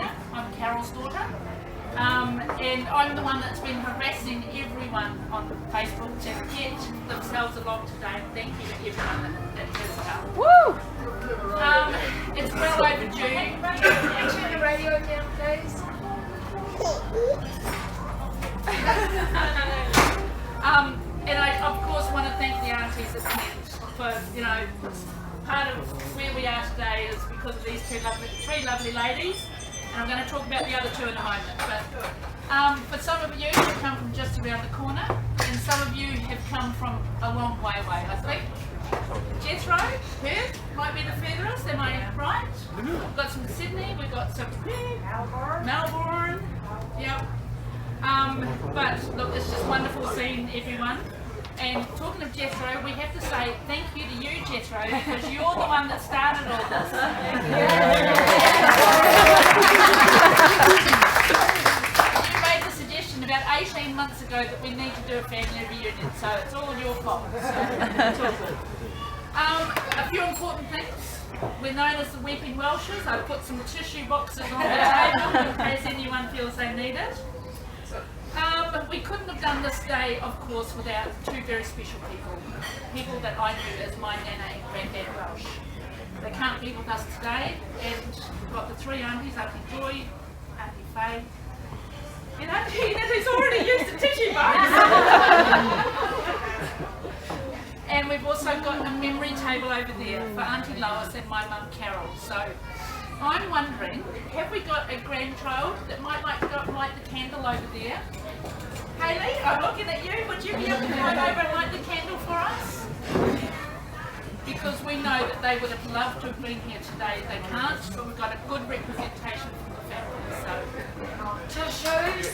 Nina. I'm Carol's daughter. And I'm the one that's been harassing everyone on Facebook to get themselves along today. Thank you to everyone that has come. Woo! It's well overdue. Can you turn the radio down, please? And I, of course, want to thank the aunties at Kent for, you know, part of where we are today is because of these three lovely ladies. And I'm going to talk about the other two in a moment. But for some of you have come from just around the corner, and some of you have come from a long way away, I think. Jethro, Perth, might be the furthest, am I right? We've got some Sydney, we've got some Melbourne, yep. But look, it's just wonderful seeing everyone. And talking of Jethro, we have to say thank you to you, Jethro, because you're the one that started all this. You made the suggestion about 18 months ago that we need to do a family reunion, so it's all your fault. So it's all good. A few important things. We're known as the Weeping Welshes. I've put some tissue boxes on the table in case anyone feels they need it. We couldn't have done this day, of course, without two very special people. People that I knew as my nana and granddad Welsh. They can't be with us today, and we've got the three aunties, Auntie Joy, Auntie Faye, and Auntie Enid, who's already used the tissue box. And we've also got a memory table over there for Auntie Lois and my mum Carol. So I'm wondering, have we got a grandchild that might like to go and light the candle over there? Hayley, I'm looking at you. Would you be able to come over and light the candle for us? Because we know that they would have loved to have been here today. They can't, but we've got a good representation from the family. So, tissues.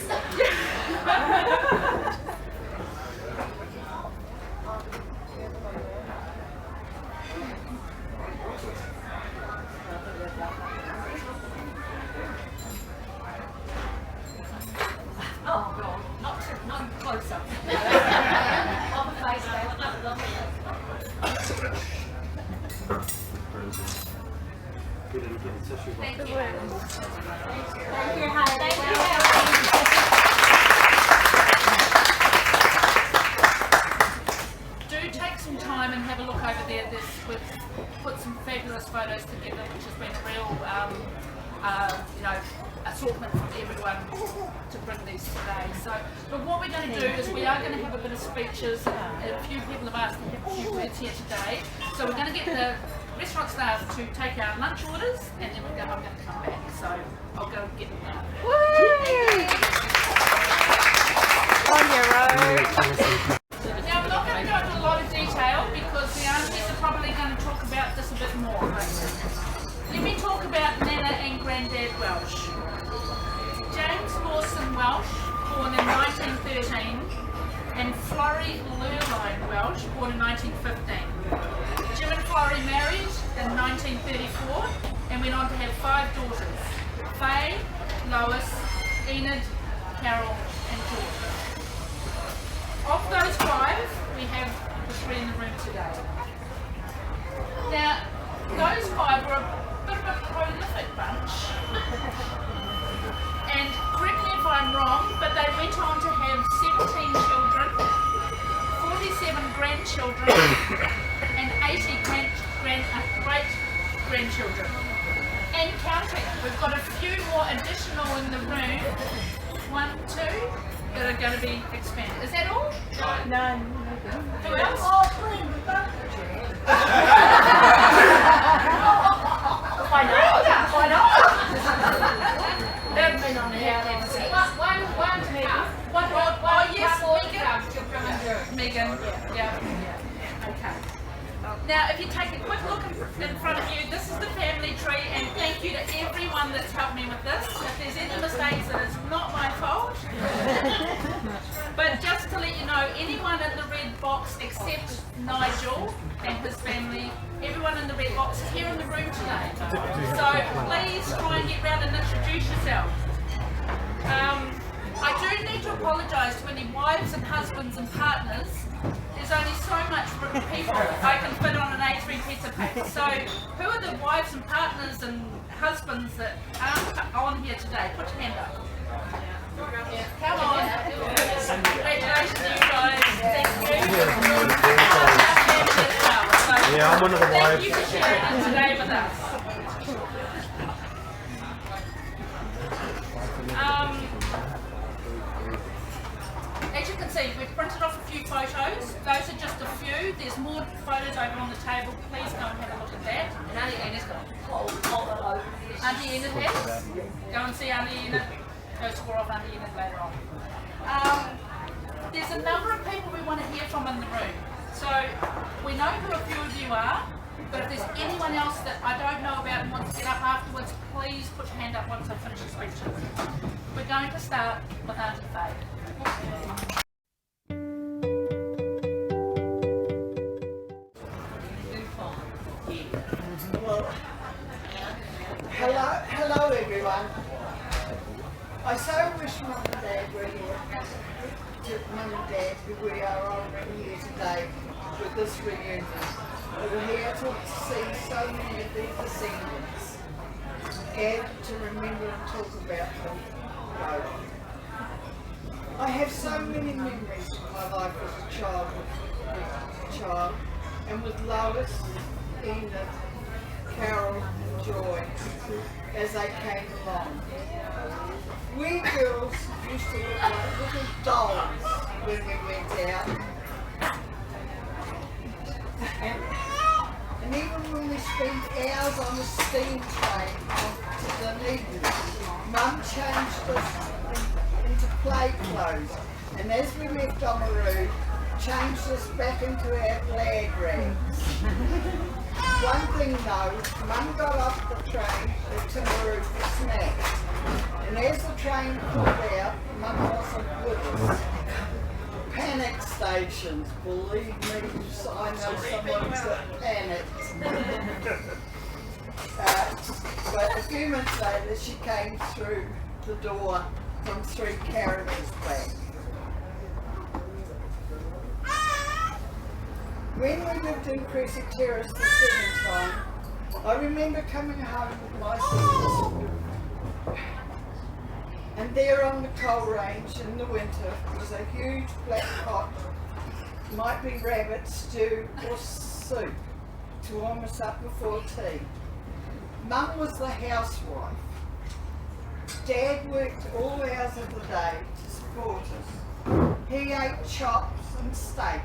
Thank you. Do take some time and have a look over there. We've put some fabulous photos together, which has been a real, you know, assortment from everyone to bring these today. So, but what we're going to do is we are going to have a bit of speeches. A few people have asked to have a few words here today. So we're going to get the restaurant staff to take our lunch orders, and then I'm going to come back. So I'll go get them now. On your own. Now I'm not going to go into a lot of detail because the aunties are probably going to talk about this a bit more. Let me talk about Nana and Grandad Welsh. James Lawson Welsh, born in 1913, and Florrie Lurline Welsh, born in 1915. Jim and Florrie married in 1934 and went on to have 5 daughters: Faye, Lois, Enid, Carol and George. Of those 5, we have the 3 in the room today. Now, those 5 were a bit of a prolific bunch. And correct me if I'm wrong, but they went on to have 17 children, 47 grandchildren, and 80 great-grandchildren. And counting. We've got a few more additional in the room. 1, 2, that are going to be expanded. Is that all? None. Who else? Why not? Megan. Yeah. Okay. Now, if you take a quick look in front of you, this is the family tree, and thank you to everyone that's helped me with this. If there's any mistakes, it is not my fault. But just to let you know, anyone in the red box except Nigel and his family, everyone in the red box is here in the room today. So please try and get round and introduce yourself. I do need to apologise to any wives and husbands and partners. There's only so much people I can fit on an A3 piece of paper. So who are the wives and partners and husbands that aren't on here today? I'm one of the Thank wives. you for sharing it today with us. As you can see, we've printed off a few photos. Those are just a few. There's more photos over on the table. Please go and have a look at that. And Auntie Enid's got a whole lot of Auntie Enid has. Go and see Auntie Enid. Go score off Auntie Enid later on. There's a number of people we want to hear from in the room. So we know who a few of you are, but if there's anyone else that I don't know about and wants to get up afterwards, please put your hand up once I finish the speeches. We're going to start with Auntie Faye. Well, hello everyone. I so wish Mum and Dad were here. Mum and Dad, who we are honouring here today with this reunion. We're here to see so many of their descendants and to remember and talk about them both. I have so many memories of my life as a child, and with Lois, Enid, Carol and Joy as they came along. We girls used to look like little dolls when we went out. And even when we spent hours on the steam train to Dunedin, Mum changed us into play clothes, and as we left Oamaru, changed us back into our glad rags. One thing though, Mum got off the train at Timaru for snacks, and as the train pulled out, Mum wasn't with us. Panic stations, believe me, I know someone's that panicked. But a few minutes later, she came through the door from 3 carriages back. When we lived in Crescent Terrace the second time, I remember coming home with my sisters, and there on the coal range in the winter was a huge black pot, might be rabbit stew or soup, to warm us up before tea. Mum was the housewife. Dad worked all hours of the day to support us. He ate chops and steak,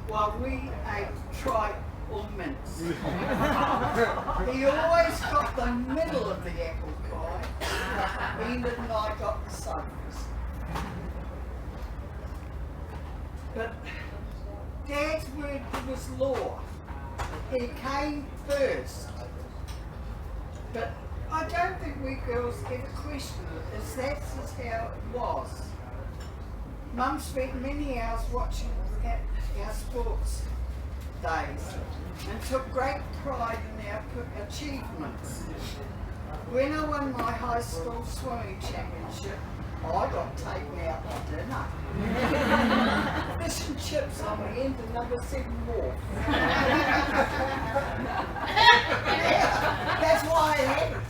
while we ate tripe or mince. He always got the middle of the apple pie. Enid and I got the sides. But Dad's word was law. He came first. But I don't think we girls ever questioned it, as that's just how it was. Mum spent many hours watching our sports days and took great pride in our achievements. When I won my high school swimming championship, I got taken out for dinner. Fish and chips on the end of number 7 wharf. Yeah, that's why I had it.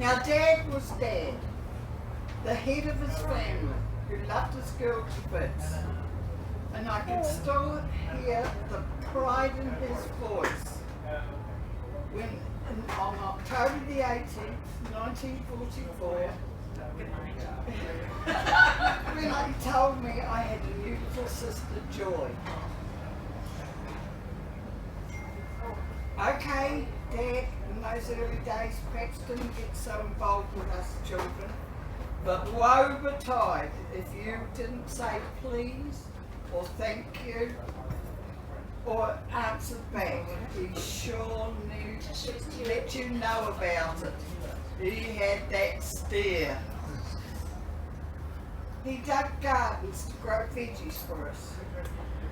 Now Dad was Dad, the head of his family, who loved his girl to bits. And I can still hear the pride in his voice when on October the 18th, 1944, when he told me I had a beautiful sister, Joy. Okay, Dad, in those early days perhaps didn't get so involved with us children, but woe betide if you didn't say please, or thank you, or answer back. He sure knew to let you know about it. He had that stare. He dug gardens to grow veggies for us.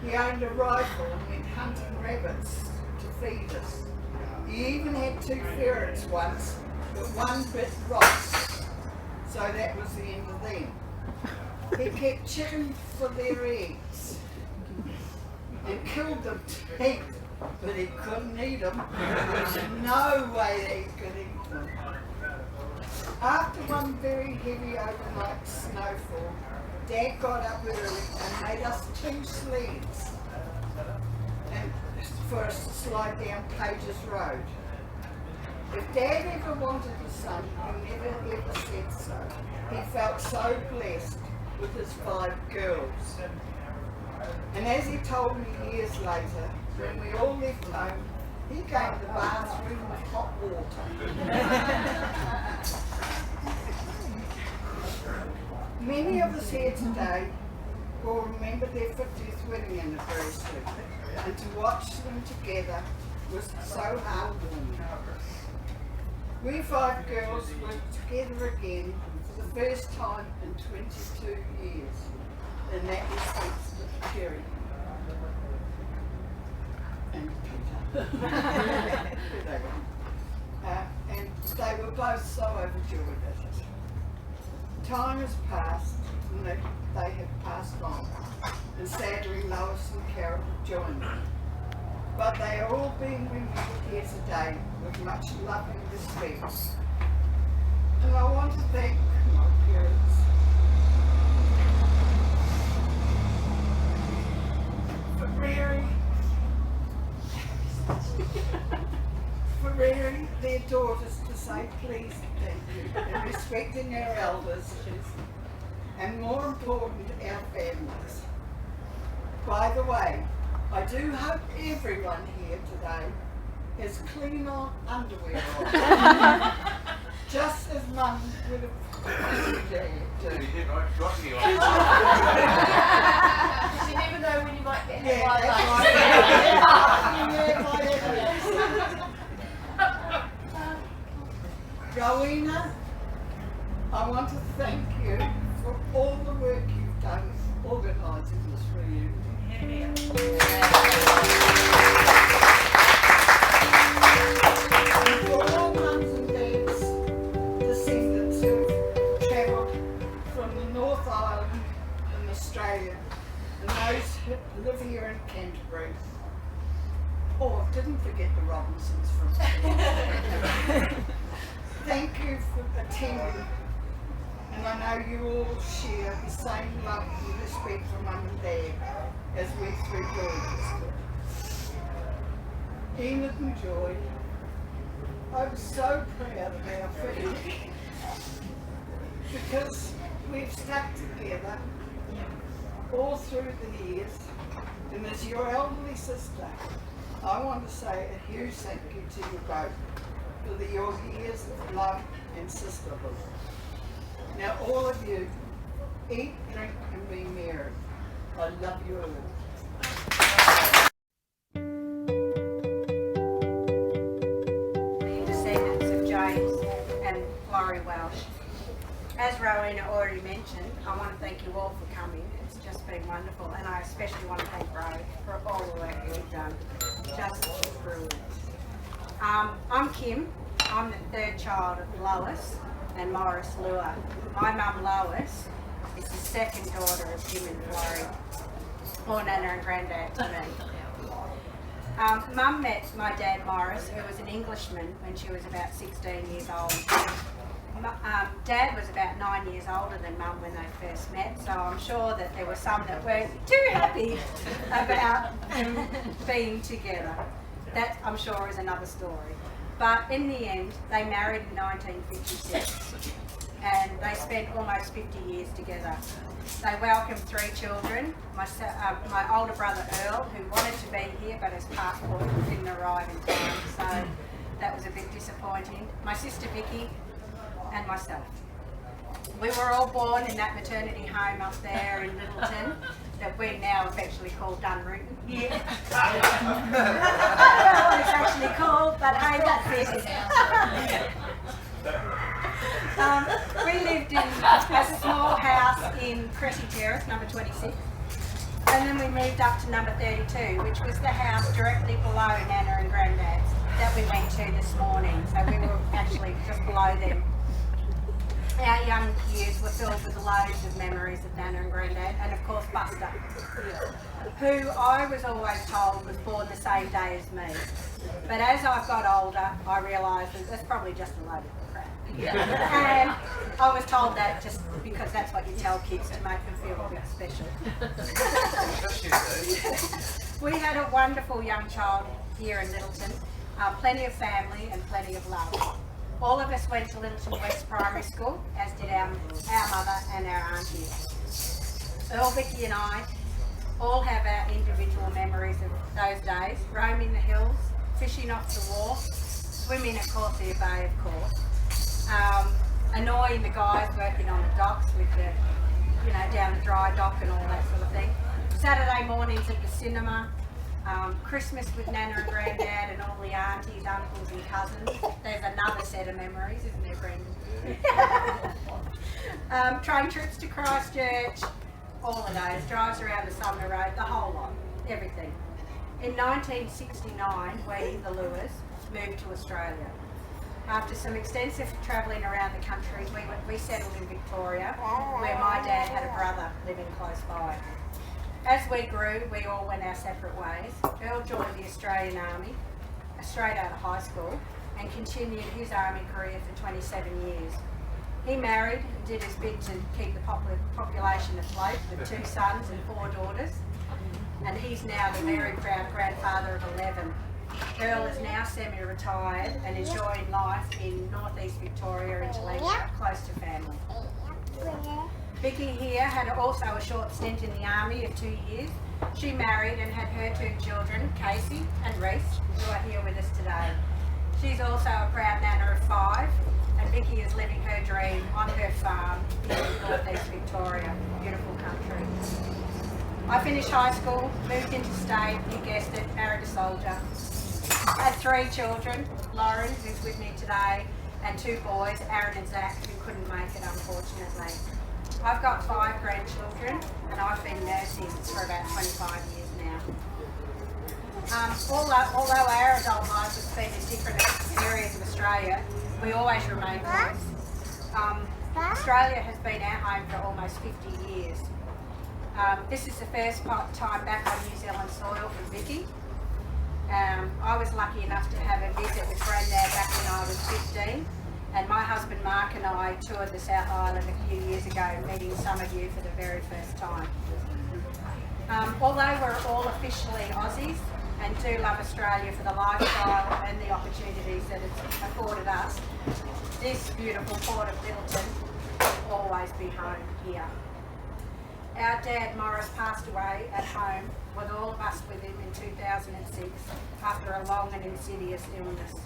He owned a rifle and went hunting rabbits to feed us. He even had 2 ferrets once, but one bit Ross, so that was the end of them. He kept chickens for their eggs and killed them to eat, but he couldn't eat them. There was no way that he could eat them. After one very heavy overnight snowfall, Dad got up early and made us 2 sleds and for us to slide down Pages Road. If Dad ever wanted a son, he never ever said so. He felt so blessed with his 5 girls. And as he told me years later, when we all left home, he gave the bathroom with hot water. Many of us here today will remember their 50th wedding anniversary, and to watch them together was so heartwarming. We 5 girls were together again for the first time in 22 years, and that is thanks to Kerry and Peter. And they were both so overjoyed at it. Time has passed, and they have passed on, and sadly Lois and Carol have joined them. But they are all being remembered here today with much love and respect. And I want to thank my parents for rearing their daughters to say please and thank you, and respecting our elders, and more important, our families. By the way, I do hope everyone here today has clean on underwear on, just as Mum would have do. Because you never know when you might get hit by Rowena, I want to thank you for all the work you've done organising this reunion. And for all mums and dads, descendants who've travelled from the North Island in Australia, and those who live here in Canterbury. Oh, I didn't forget the Robinsons from Thank you for attending, and I know you all share the same love and respect for Mum and Dad as we 3 daughters. Enid and Joy, I'm so proud of our family because we've stuck together all through the years, and as your elderly sister, I want to say a huge thank you to you both for your years of love and sisterhood. Now all of you, eat, drink and be merry. I love you all. The descendants of James and Laurie Welsh. As Rowena already mentioned, I want to thank you all for coming. It's just been wonderful, and I especially want to thank Ro for all the work you've done. Just brilliant. I'm Kim. I'm the 3rd child of Lois and Morris Lua. My mum Lois is the 2nd daughter of Jim and Florrie, or Nana and Grandad to me. Mum met my dad Morris, who was an Englishman, when she was about 16 years old. Dad was about 9 years older than Mum when they first met, so I'm sure that there were some that weren't too happy about them being together. That, I'm sure, is another story. But in the end, they married in 1956, and they spent almost 50 years together. They welcomed 3 children. My older brother Earl, who wanted to be here but his passport didn't arrive in time, so that was a bit disappointing. My sister Vicky and myself. We were all born in that maternity home up there in Lyttelton that we now affectionately call Dunrooton. Yeah. I don't know what it's actually called, but hey, that's it. We lived in a small house in Cressy Terrace, number 26, and then we moved up to number 32, which was the house directly below Nana and Grandad's that we went to this morning, so we were actually just below them. Our young years were filled with loads of memories of Nana and Grandad, and of course Buster, who I was always told was born the same day as me. But as I got older, I realised that that's probably just a load of crap. And I was told that just because that's what you tell kids to make them feel a bit special. We had a wonderful young child here in Lyttelton, plenty of family and plenty of love. All of us went to Lyttelton West Primary School, as did our mother and our aunties. Earl, Vicky and I all have our individual memories of those days, roaming the hills, fishing off the wharf, swimming at Corsair Bay, of course, annoying the guys working on the docks with the, down the dry dock and all that sort of thing. Saturday mornings at the cinema, Christmas with Nana and Grandad and all the aunties, uncles and cousins. There's another set of memories, isn't there, Brendan? Train trips to Christchurch, all of those, drives around the Sumner Road, the whole lot, everything. In 1969, we, the Lewis, moved to Australia. After some extensive travelling around the country, we settled in Victoria, where my dad had a brother living close by. As we grew, we all went our separate ways. Earl joined the Australian Army, straight out of high school, and continued his army career for 27 years. He married and did his bit to keep the population afloat with 2 sons and 4 daughters, and he's now the very proud grandfather of 11. Earl is now semi-retired and enjoying life in northeast Victoria in Geelong, close to family. Vicky here had also a short stint in the army of 2 years. She married and had her 2 children, Casey and Reese, who are here with us today. She's also a proud nana of 5, and Vicky is living her dream on her farm in northeast Victoria, beautiful country. I finished high school, moved interstate, you guessed it, married a soldier. Had 3 children, Lauren, who's with me today, and 2 boys, Aaron and Zach, who couldn't make it unfortunately. I've got 5 grandchildren, and I've been nursing for about 25 years now. Although our adult life has been in different areas of Australia, we always remain close. Australia has been our home for almost 50 years. This is the first time back on New Zealand soil for Vicky. I was lucky enough to have a visit with Grandad back when I was 15. And my husband Mark and I toured the South Island a few years ago, meeting some of you for the very first time. Although we're all officially Aussies and do love Australia for the lifestyle and the opportunities that it's afforded us, this beautiful port of Lyttelton will always be home here. Our dad Morris passed away at home with all of us with him in 2006 after a long and insidious illness.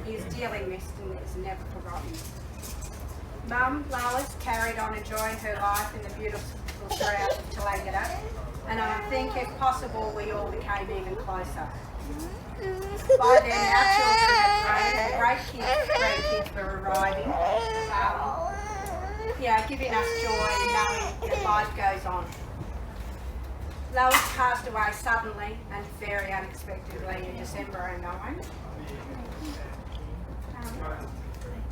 He is dearly missed and is never forgotten. Mum, Lois, carried on enjoying her life in the beautiful surrounds of Tallangatta, and I think if possible we all became even closer. By then our children had grown and grandkids were arriving, giving us joy and knowing that life goes on. Lois passed away suddenly and very unexpectedly in December '09.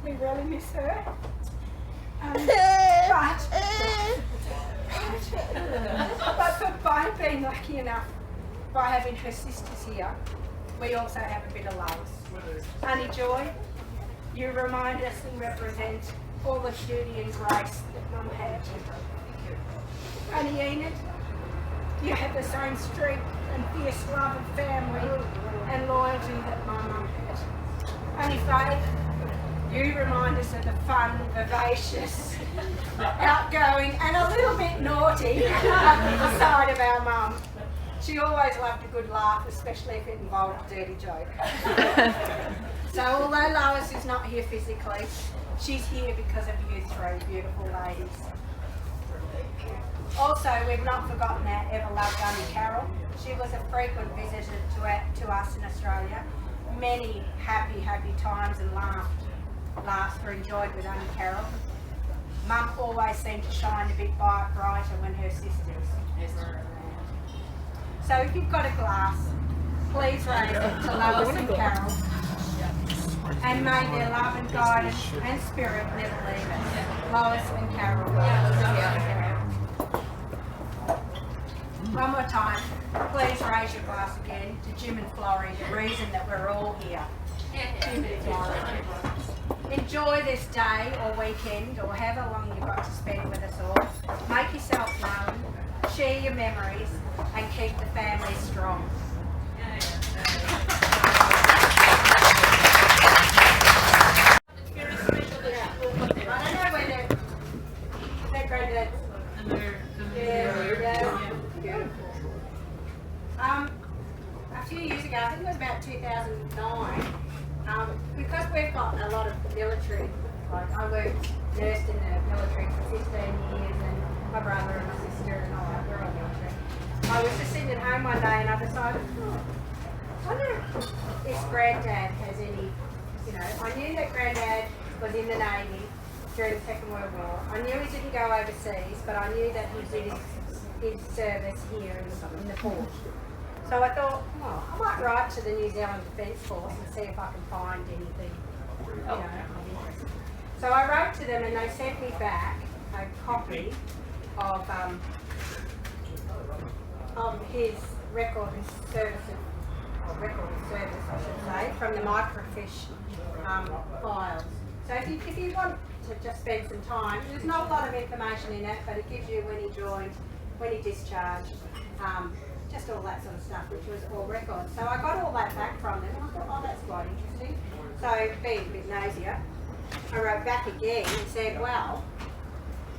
We really miss her. But being lucky enough by having her sisters here, we also have a bit of Lois. Honey Joy, you remind us and represent all the beauty and grace that Mum had. Honey Enid, you have the same strength and fierce love of family and loyalty that my mum had. Honey Faith, you remind us of the fun, vivacious, outgoing and a little bit naughty side of our mum. She always loved a good laugh, especially if it involved a dirty joke. So although Lois is not here physically, she's here because of you 3 beautiful ladies. Also, we've not forgotten our ever-loved Auntie Carol. She was a frequent visitor to us in Australia. Many happy times and laughs were enjoyed with Auntie Carol. Mum always seemed to shine a bit brighter when her sisters were around. So if you've got a glass, please raise it to Lois and Carol. And may their love and guidance and spirit never leave us. Lois and Carol. One more time, please raise your glass again to Jim and Florrie, the reason that we're all here. Jim and Florrie. Enjoy this day or weekend or however long you've got to spend with us all. Make yourself known, share your memories and keep the family strong. It's very special that she will put there. I don't know whether that granddad. And they're- Yeah. Beautiful. A few years ago, I think it was about 2009, because we've got a lot of military, like I nursed in the military for 15 years, and my brother and my sister and all that, we're all military. I was just sitting at home one day and I decided, I wonder if Granddad has any, I knew that Granddad was in the Navy during the Second World War. I knew he didn't go overseas, but I knew that he did his service here in the port. So I thought, I might write to the New Zealand Defence Force and see if I can find anything, of interest. So I wrote to them and they sent me back a copy of his record of service, I should say, from the microfiche files. So if you want to just spend some time, there's not a lot of information in it, but it gives you when he joined, when he discharged, just all that sort of stuff, which was all records. So I got all that back from them and I thought, that's quite interesting. So being a bit nosier, I wrote back again and said, well,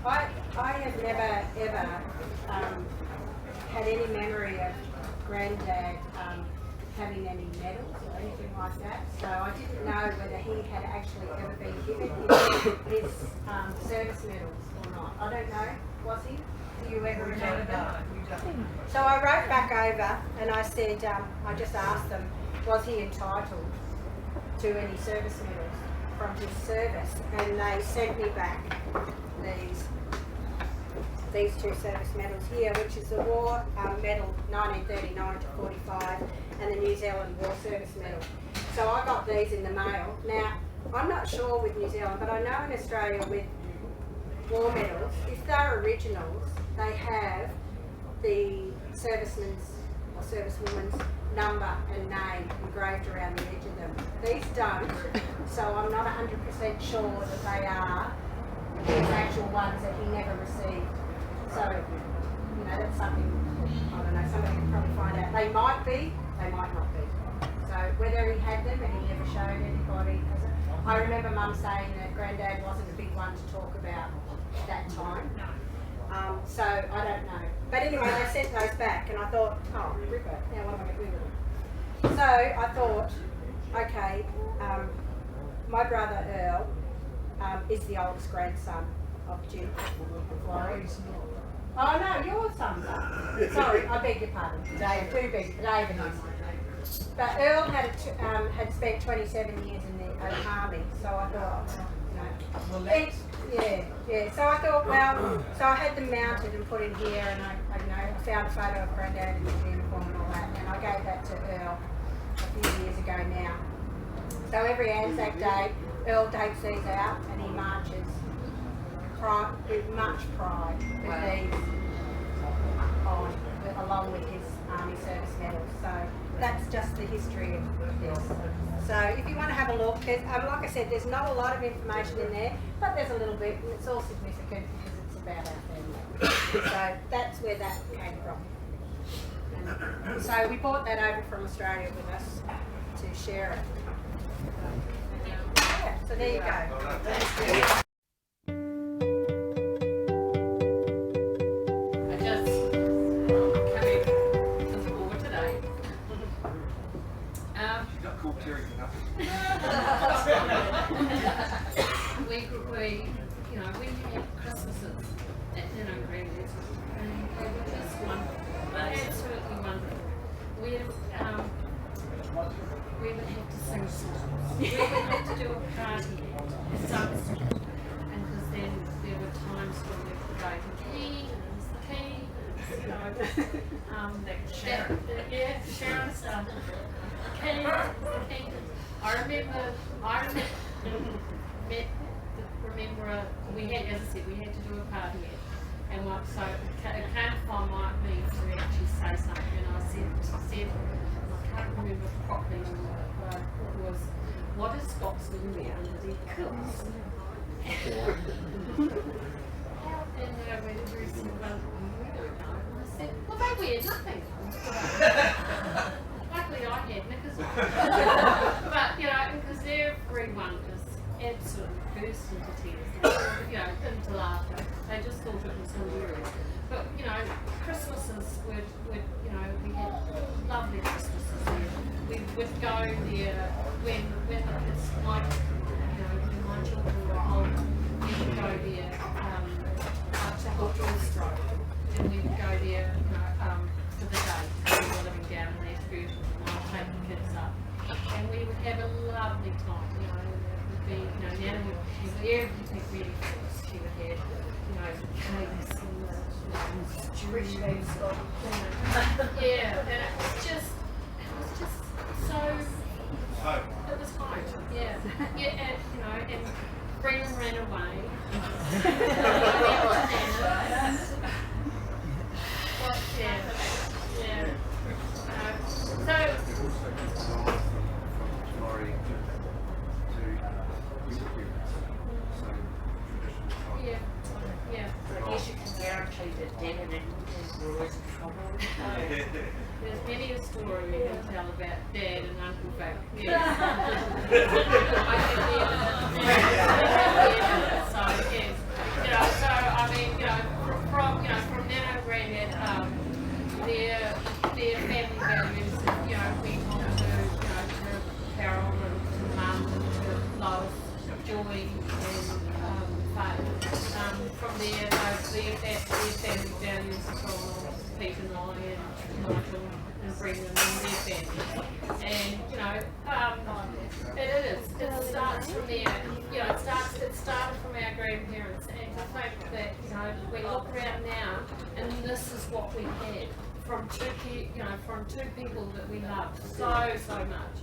I have never ever had any memory of Granddad having any medals or anything like that. So I didn't know whether he had actually ever been given his service medals or not. I don't know. Was he? Do you ever remember that? So I wrote back over and I said, I just asked them, was he entitled to any service medals from his service? And they sent me back these two service medals here, which is the War Medal 1939 to 45 and the New Zealand War Service Medal. So I got these in the mail. Now, I'm not sure with New Zealand, but I know in Australia with war medals, if they're originals, they have the serviceman's or servicewoman's number and name engraved around the edge of them. These don't, so I'm not 100% sure that they are his actual ones that he never received. So, that's something, I don't know, somebody can probably find out. They might be, they might not be. So whether he had them and he never showed anybody, I remember Mum saying that Granddad wasn't a big one to talk about at that time. So I don't know. But anyway, they sent those back and I thought, ripper, now what am I going to do with them? So I thought, okay, my brother Earl is the oldest grandson of Jim and Laurie. Oh no, your son's up. Sorry, I beg your pardon. David is. But Earl had spent 27 years in the army, so I thought, So I thought, so I had them mounted and put in here, and I found a photo of Granddad in his uniform and all that, and I gave that to Earl a few years ago now. So every Anzac Day, Earl takes these out and he marches with much pride with these on, along with his Army Service medals. So that's just the history of this. So if you want to have a look, like I said, there's not a lot of information in there, but there's a little bit, and it's all significant because it's about our family. So that's where that came from. And so we brought that over from Australia with us to share it. Yeah, so there you go. I just came to the board today. You got called Terry for nothing. We had Christmases at Granddad's, and they were just wonderful, absolutely wonderful. We would have to sing songs. We would have to do a party songs, and because then there were times when we would go to key, Sharon stuff. I remember we had, as I said, we had to do a party, and so it came upon me to actually say something, and I said, I can't remember properly what it was. What does Scotsman wear under their kilts? And they went very simple. I said, well, they wear nothing. Luckily I had there when the kids, when my children were older, we would go there to help Australia, and we would go there, for the day. We were living down in the excursion, and I'd take the kids up, and we would have a lovely time. It would be, Nana would have everything ready for us. She would have, the cakes and the stew. Yeah, and it was just so. It was home. Yeah, and Brendan ran away. I guess you can guarantee that Dad and were always in trouble. There's many a story we can tell about Dad and Uncle Vic. So I mean, from Nana and Granddad, their family values, went on to Carol and to Mum and to Lois, Joy and Faye. From there, their family values have gone on to Pete and I and Nigel and Brendan and their family. And it starts from there. It started from our grandparents, and to think that we look around now, and this is what we had from two people that we love so much.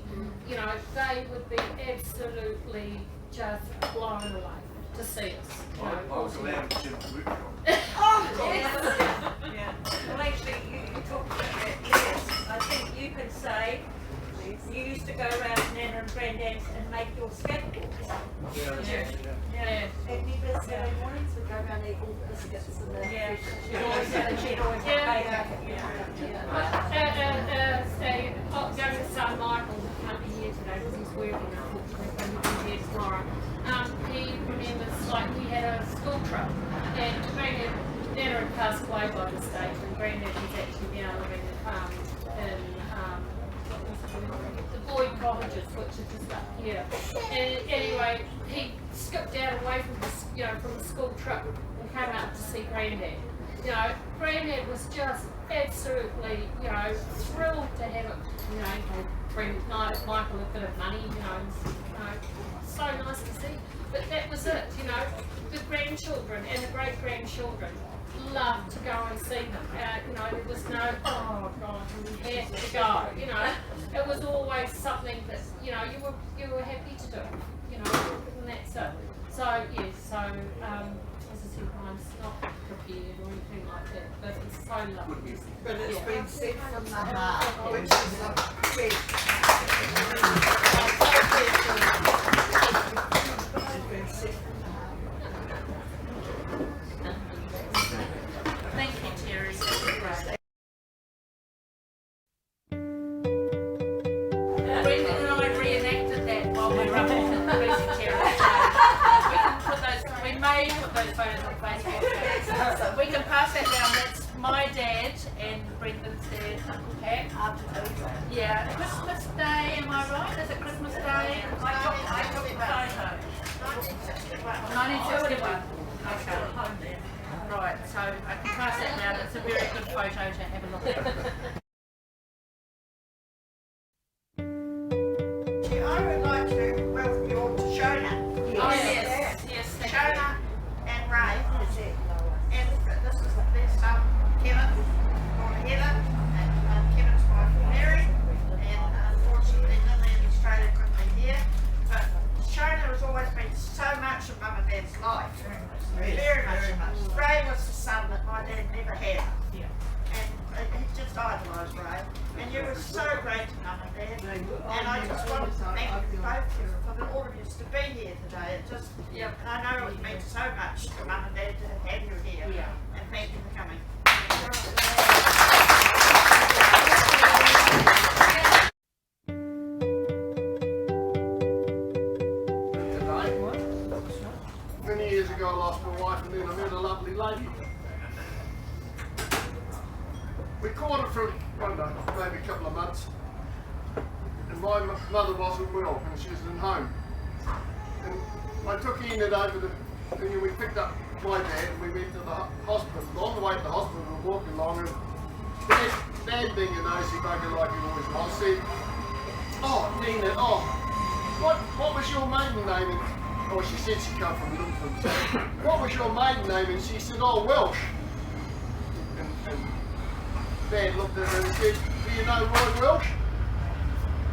They would be absolutely just blown away to see us. I was allowed to Jim's workshop. Yeah. Well, actually, you talked about that. Yes, I think you could say you used to go around Nana and Granddad's and make your skateboards. Yeah. At New Saturday mornings, we go around and eat all the biscuits and the Yeah. fresh. She'd always have Youngest son Michael can't be here today because he's working, unfortunately, but he'll be here tomorrow. He remembers, we had a school trip, and Granddad, Nana had passed away by mistake, and Granddad was actually now living in the Boyd Cottages, which are just up here. And anyway, he skipped out away from the school trip and came up to see Granddad. Granddad was just absolutely, thrilled to have it, bring Michael a bit of money, so nice to see. But that was it, the grandchildren and the great-grandchildren loved to go and see them. There was no, oh God, we had to go, It was always something that, you were happy to do, and that's it. So, yes, as I said, mine's not prepared or anything like that, but it's so lovely. But it's been said from the heart, which is a big. It's been said from the heart. Thank you, Terry. That's great. Brendan and I reenacted that while we were up in the presbytery. We may put those photos on Facebook. So we can pass that down. That's my dad and Brendan's dad, Uncle Pat. Yeah, Christmas Day, am I right? Is it Christmas Day? I took the photo. 1961. Okay. Right, so I can pass that down. It's a very good photo to have a look at. I would like to welcome you all to Shona. Oh, yes, thank you. Shona and Ray. And this is Kevin, daughter Heather, and Kevin's wife Mary. And unfortunately, Lily in Australia couldn't be here. But Shona has always been so much of Mum and Dad's life. Very much. Ray was the son that my dad never had. And he just idolised Ray. And you were so great to Mum and Dad. And I just want to thank you both for all of you to be here today. It just, and I know it meant so much to Mum and Dad to have you here. And thank you for coming. Many years ago I lost my wife and then I met a lovely lady. We caught her for, I don't know, maybe a couple of months. And my mother wasn't well and she was at home. And I took Enid over the, and we picked up my dad and we went to the hospital. On the way to the hospital, we were walking along and Dad being a nosy bugger like he always was, said, "Oh, Enid, what was your maiden name?" And, she said she come from Lyttelton. So, "What was your maiden name?" And she said, "Oh, Welsh." And Dad looked at her and said, "Do you know Roy Welsh?"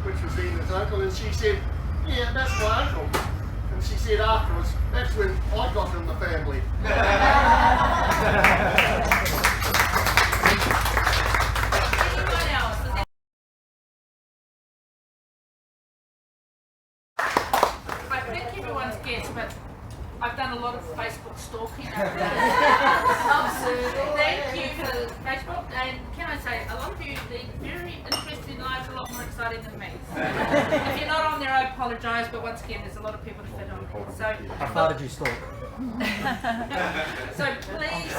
Which was Enid's uncle, and she said, "Yeah, that's my uncle." And she said afterwards, "That's when I got in the family." Anyone else? I think everyone's guessed, but I've done a lot of Facebook stalking. Thank you for Facebook, and can I say, a lot of you lead very interesting lives, a lot more exciting than me. So, if you're not on there, I apologise, but once again, there's a lot of people to fit on there. So, How far did you stalk? so please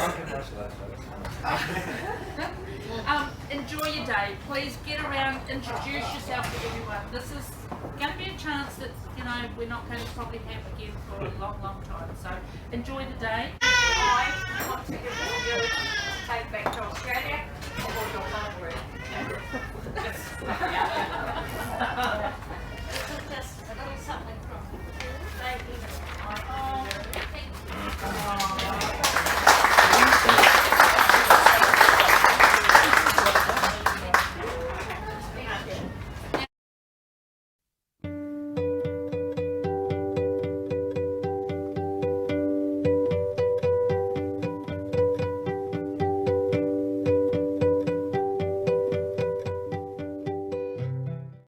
enjoy your day. Please get around, introduce yourself to everyone. This is going to be a chance that, you know, we're not going to probably have again for a long, long time. So enjoy the day. I want to give you to take back to Australia or your home.